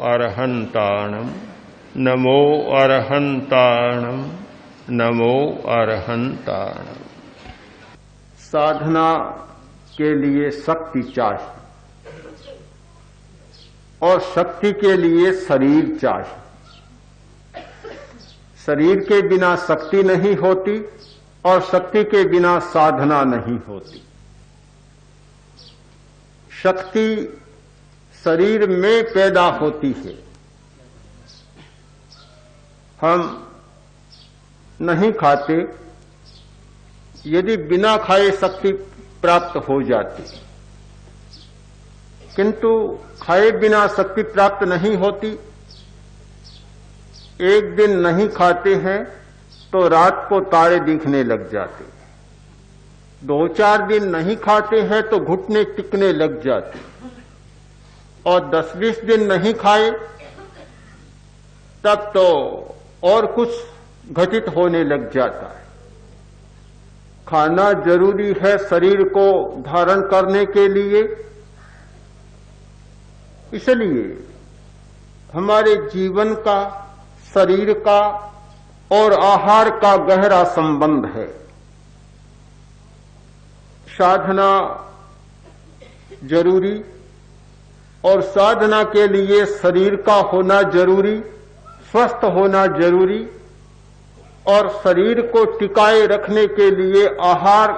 अरहन्ताणं नमो अरहन्ताणं नमो अरहन्ताणं। साधना के लिए शक्ति चाहिए और शक्ति के लिए शरीर चाहिए। शरीर के बिना शक्ति नहीं होती और शक्ति के बिना साधना नहीं होती। शक्ति शरीर में पैदा होती है। हम नहीं खाते, यदि बिना खाए शक्ति प्राप्त हो जाती, किंतु खाए बिना शक्ति प्राप्त नहीं होती। एक दिन नहीं खाते हैं तो रात को तारे दिखने लग जाते, 2-4 दिन नहीं खाते हैं तो घुटने टिकने लग जाते, और 10-20 दिन नहीं खाए तब तो और कुछ घटित होने लग जाता है। खाना जरूरी है शरीर को धारण करने के लिए, इसलिए हमारे जीवन का, शरीर का और आहार का गहरा संबंध है। साधना जरूरी और साधना के लिए शरीर का होना जरूरी, स्वस्थ होना जरूरी, और शरीर को टिकाए रखने के लिए आहार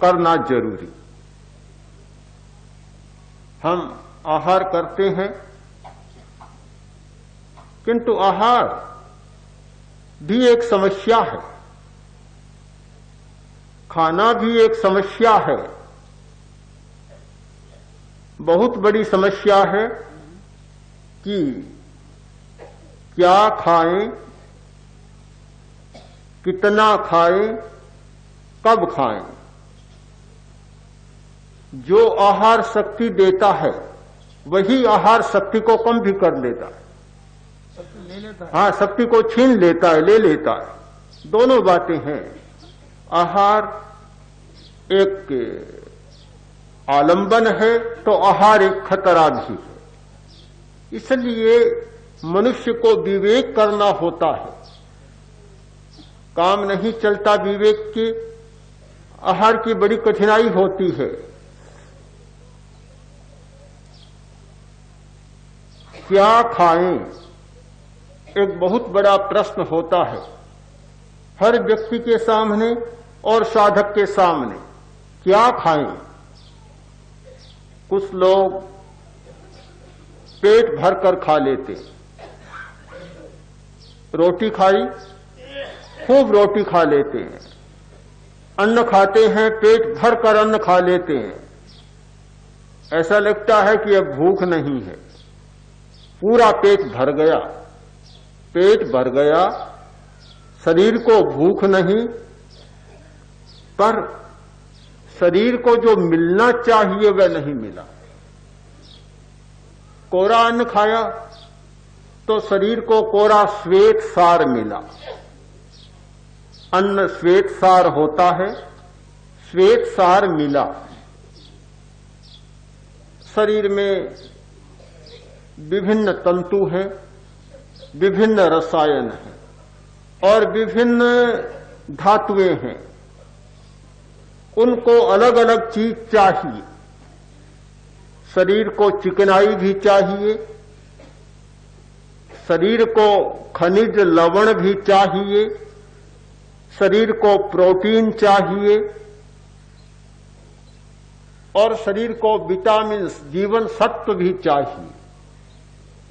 करना जरूरी। हम आहार करते हैं, किंतु आहार भी एक समस्या है, खाना भी एक समस्या है। बहुत बड़ी समस्या है कि क्या खाएं, कितना खाएं, कब खाएं। जो आहार शक्ति देता है वही आहार शक्ति को कम भी कर देता है। हाँ, शक्ति को छीन लेता है, ले लेता है। दोनों बातें हैं। आहार एक आलंबन है तो आहार एक खतरा भी है। इसलिए मनुष्य को विवेक करना होता है। काम नहीं चलता विवेक के, आहार की बड़ी कठिनाई होती है। क्या खाएं, एक बहुत बड़ा प्रश्न होता है हर व्यक्ति के सामने और साधक के सामने। क्या खाएं? कुछ लोग पेट भरकर खा लेते, रोटी खाई, खूब रोटी खा लेते हैं। अन्न खाते हैं, पेट भरकर अन्न खा लेते हैं। ऐसा लगता है कि अब भूख नहीं है, पूरा पेट भर गया। पेट भर गया, शरीर को भूख नहीं, पर शरीर को जो मिलना चाहिए वह नहीं मिला। कोरा अन्न खाया तो शरीर को कोरा श्वेत सार मिला। अन्न श्वेत सार होता है, श्वेत सार मिला। शरीर में विभिन्न तंतु हैं, विभिन्न रसायन हैं और विभिन्न धातुएं हैं। उनको अलग अलग चीज चाहिए। शरीर को चिकनाई भी चाहिए, शरीर को खनिज लवण भी चाहिए, शरीर को प्रोटीन चाहिए और शरीर को विटामिन, जीवन सत्व भी चाहिए।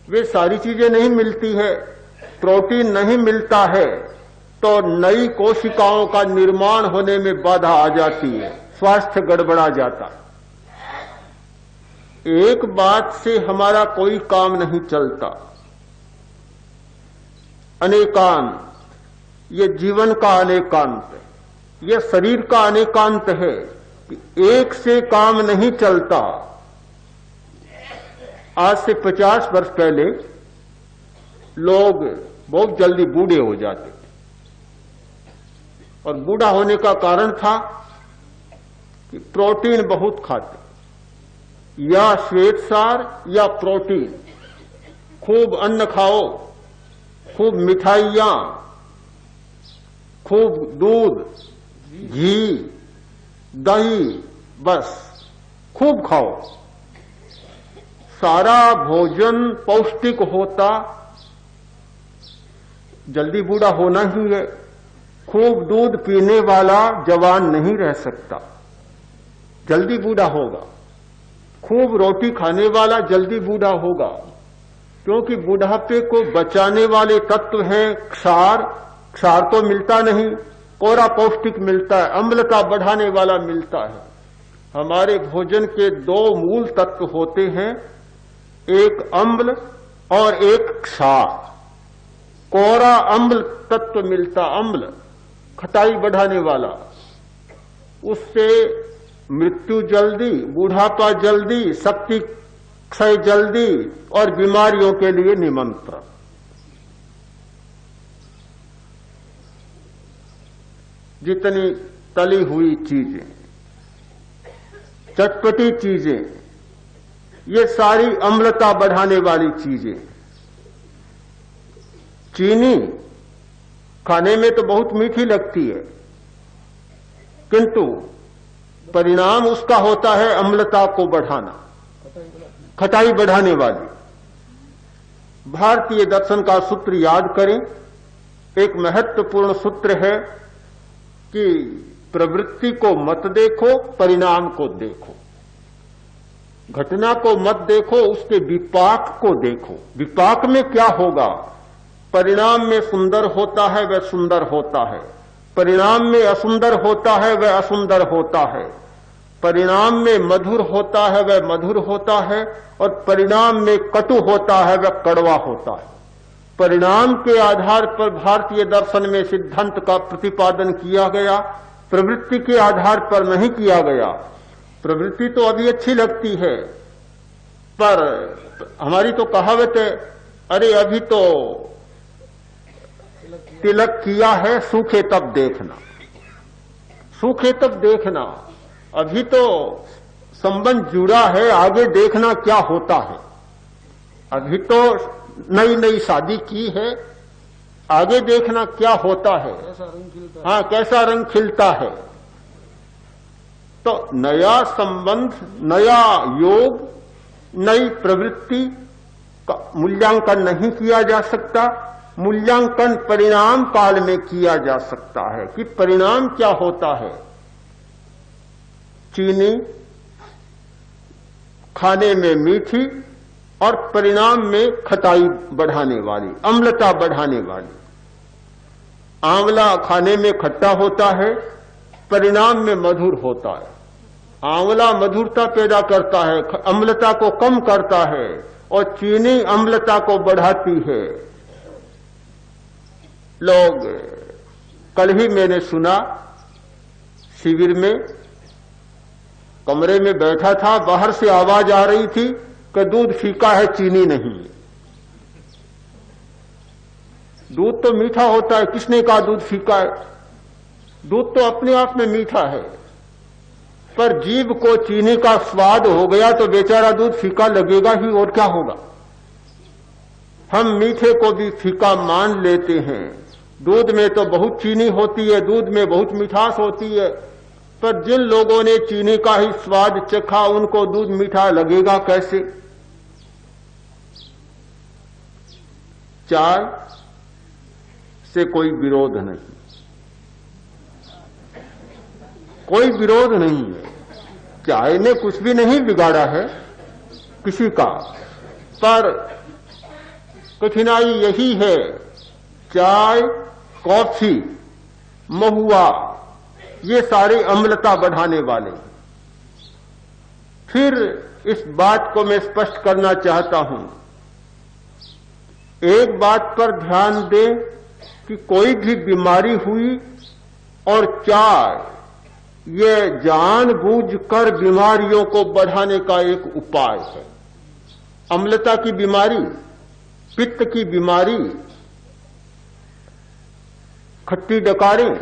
वे सारी चीजें नहीं मिलती है, प्रोटीन नहीं मिलता है तो नई कोशिकाओं का निर्माण होने में बाधा आ जाती है, स्वास्थ्य गड़बड़ा जाता है। एक बात से हमारा कोई काम नहीं चलता। अनेकांत, ये जीवन का अनेकांत है, ये शरीर का अनेकांत है कि एक से काम नहीं चलता। आज से 50 वर्ष पहले लोग बहुत जल्दी बूढ़े हो जाते थे, और बूढ़ा होने का कारण था कि प्रोटीन बहुत खाते, या श्वेतसार या प्रोटीन, खूब अन्न खाओ, खूब मिठाइयां, खूब दूध, घी, दही, बस खूब खाओ। सारा भोजन पौष्टिक होता, जल्दी बूढ़ा होना ही है। खूब दूध पीने वाला जवान नहीं रह सकता, जल्दी बूढ़ा होगा। खूब रोटी खाने वाला जल्दी बूढ़ा होगा, क्योंकि बुढ़ापे को बचाने वाले तत्व हैं क्षार। क्षार तो मिलता नहीं, कोरा पौष्टिक मिलता है, अम्लता बढ़ाने वाला मिलता है। हमारे भोजन के दो मूल तत्व होते हैं, एक अम्ल और एक क्षार। कोरा अम्ल तत्व मिलता, अम्ल खटाई बढ़ाने वाला, उससे मृत्यु जल्दी, बुढ़ापा जल्दी, शक्ति क्षय जल्दी और बीमारियों के लिए निमंत्रण। जितनी तली हुई चीजें, चटपटी चीजें, ये सारी अम्लता बढ़ाने वाली चीजें। चीनी खाने में तो बहुत मीठी लगती है, किंतु परिणाम उसका होता है अम्लता को बढ़ाना, खटाई बढ़ाने वाली। भारतीय दर्शन का सूत्र याद करें, एक महत्वपूर्ण सूत्र है कि प्रवृत्ति को मत देखो, परिणाम को देखो। घटना को मत देखो, उसके विपाक को देखो। विपाक में क्या होगा? परिणाम में सुंदर होता है वह सुंदर होता है, परिणाम में असुंदर होता है वह असुंदर होता है, परिणाम में मधुर होता है वह मधुर होता है, और परिणाम में कटु होता है वह कड़वा होता है। परिणाम के आधार पर भारतीय दर्शन में सिद्धांत का प्रतिपादन किया गया, प्रवृत्ति के आधार पर नहीं किया गया। प्रवृत्ति तो अभी अच्छी लगती है, पर हमारी तो कहावत है, अरे अभी तो तिलक किया है, सूखे तब देखना। सूखे तब देखना, अभी तो संबंध जुड़ा है, आगे देखना क्या होता है। अभी तो नई नई शादी की है, आगे देखना क्या होता है। हाँ, कैसा रंग खिलता है। तो नया संबंध, नया योग, नई प्रवृत्ति का मूल्यांकन नहीं किया जा सकता। मूल्यांकन परिणाम काल में किया जा सकता है कि परिणाम क्या होता है। चीनी खाने में मीठी और परिणाम में खटाई बढ़ाने वाली, अम्लता बढ़ाने वाली। आंवला खाने में खट्टा होता है, परिणाम में मधुर होता है। आंवला मधुरता पैदा करता है, अम्लता को कम करता है, और चीनी अम्लता को बढ़ाती है। लोग, कल ही मैंने सुना, शिविर में कमरे में बैठा था, बाहर से आवाज आ रही थी कि दूध फीका है, चीनी नहीं। दूध तो मीठा होता है, किसने कहा दूध फीका है? दूध तो अपने आप में मीठा है, पर जीभ को चीनी का स्वाद हो गया तो बेचारा दूध फीका लगेगा ही, और क्या होगा। हम मीठे को भी फीका मान लेते हैं। दूध में तो बहुत चीनी होती है, दूध में बहुत मिठास होती है, पर जिन लोगों ने चीनी का ही स्वाद चखा, उनको दूध मीठा लगेगा कैसे? चाय से कोई विरोध नहीं, कोई विरोध नहीं है। चाय ने कुछ भी नहीं बिगाड़ा है किसी का, पर कठिनाई यही है, चाय, कॉफी, महुआ, ये सारे अम्लता बढ़ाने वाले। फिर इस बात को मैं स्पष्ट करना चाहता हूं, एक बात पर ध्यान दें कि कोई भी बीमारी हुई और चाय, ये जानबूझकर बीमारियों को बढ़ाने का एक उपाय है। अम्लता की बीमारी, पित्त की बीमारी, खट्टी डकारें,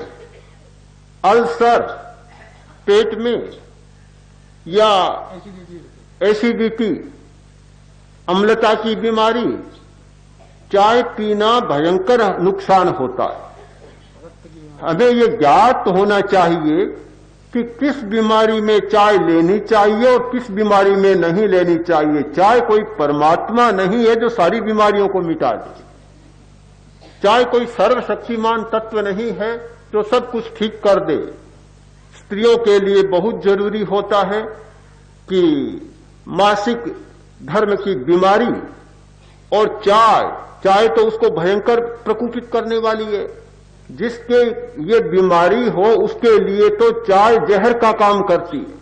अल्सर पेट में, या एसिडिटी, अम्लता की बीमारी, चाय पीना भयंकर नुकसान होता है। हमें ये ज्ञात होना चाहिए कि किस बीमारी में चाय लेनी चाहिए और किस बीमारी में नहीं लेनी चाहिए। चाय कोई परमात्मा नहीं है जो सारी बीमारियों को मिटा दे। चाय कोई सर्वशक्तिमान तत्व नहीं है जो सब कुछ ठीक कर दे। स्त्रियों के लिए बहुत जरूरी होता है कि मासिक धर्म की बीमारी और चाय तो उसको भयंकर प्रकोपित करने वाली है। जिसके ये बीमारी हो उसके लिए तो चाय जहर का काम करती है।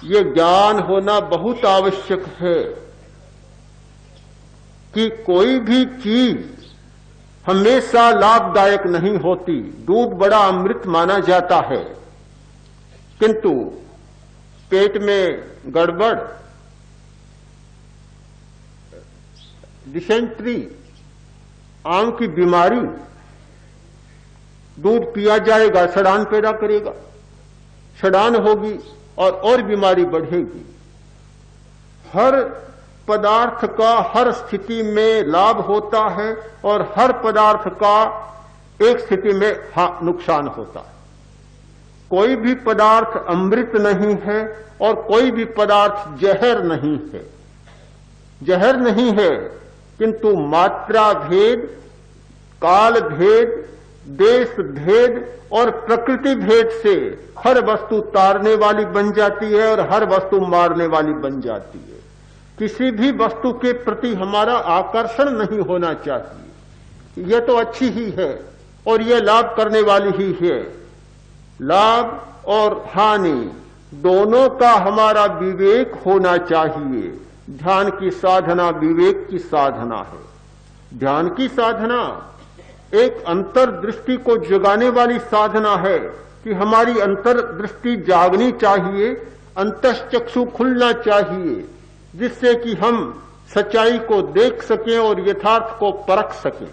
ये ज्ञान होना बहुत आवश्यक है कि कोई भी चीज हमेशा लाभदायक नहीं होती। दूध बड़ा अमृत माना जाता है, किंतु पेट में गड़बड़, डिसेंट्री, आम की बीमारी, दूध पिया जाएगा सड़ान पैदा करेगा, सड़ान होगी और बीमारी बढ़ेगी। हर पदार्थ का हर स्थिति में लाभ होता है और हर पदार्थ का एक स्थिति में नुकसान होता है। कोई भी पदार्थ अमृत नहीं है और कोई भी पदार्थ जहर नहीं है। जहर नहीं है, किंतु मात्रा भेद, काल भेद, देश भेद और प्रकृति भेद से हर वस्तु तारने वाली बन जाती है और हर वस्तु मारने वाली बन जाती है। किसी भी वस्तु के प्रति हमारा आकर्षण नहीं होना चाहिए। यह तो अच्छी ही है और यह लाभ करने वाली ही है। लाभ और हानि दोनों का हमारा विवेक होना चाहिए। ध्यान की साधना विवेक की साधना है। ध्यान की साधना एक अंतर्दृष्टि को जगाने वाली साधना है कि हमारी अंतर्दृष्टि जागनी चाहिए, अंतश्चक्षु खुलना चाहिए, जिससे कि हम सच्चाई को देख सकें और यथार्थ को परख सकें।